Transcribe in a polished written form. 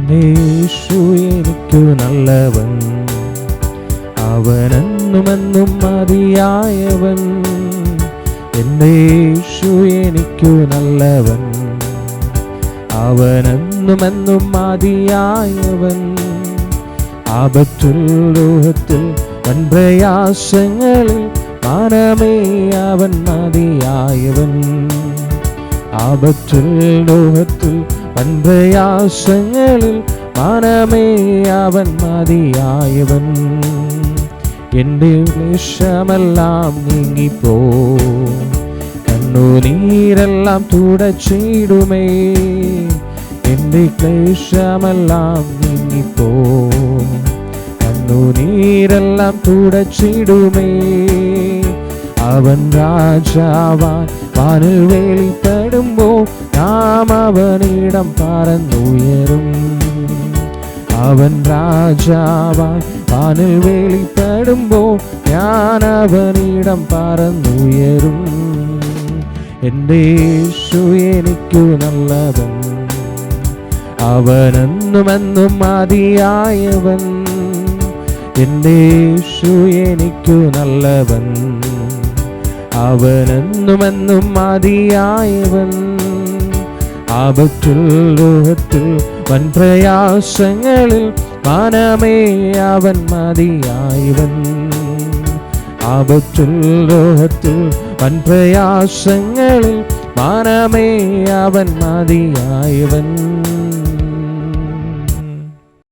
എൻ്റെ യേശു എനിക്കു നല്ലവൻ, അവനെന്നുമെന്നും മതിയായവൻ. എൻ്റെ യേശു എനിക്കു നല്ലവൻ, അവനെന്നുമെന്നും മതിയായവൻ. ആപത്തിൽ ലോകത്തിൽ വൻ പ്രയാസങ്ങളിൽ മനമേ അവൻ മതിയായവൻ. ആപത്തിൽ ലോകത്തിൽ വൻ പ്രയാസങ്ങളിൽ മനമേ അവൻ മതിയായവൻ. എൻ്റെ ക്ലേശമെല്ലാം നീങ്ങിപ്പോ, കണ്ണുനീരെല്ലാം തുടച്ചിടുമേ. എൻ്റെ ക്ലേശമെല്ലാം നീങ്ങിപ്പോ, കണ്ണുനീരെല്ലാം തുടച്ചിടുമേ. അവൻ രാജാവാൻ വാനിൽ വെളിപ്പെടുമ്പോ നാം അവനിടം പറന്നുയരും. അവൻ രാജാവാൻ വാനിൽ വെളിപ്പെടുമ്പോ ഞാൻ അവനിടം പറന്നുയരും. എൻ്റെ യേശു എനിക്കു നല്ലവൻ, അവനെന്നുമെന്നും മതിയായവൻ. എൻ്റെ യേശു എനിക്കു നല്ലവൻ, അവനെന്നുമെന്നും മതിയായവൻ. ആപത്തിൽ ലോകത്തിൽ വൻ പ്രയാസങ്ങളിൽ മനമേ അവൻ മതിയായവൻ. ആപത്തിൽ ലോകത്തിൽ വൻ പ്രയാസങ്ങളിൽ മനമേ അവൻ മതിയായവൻ.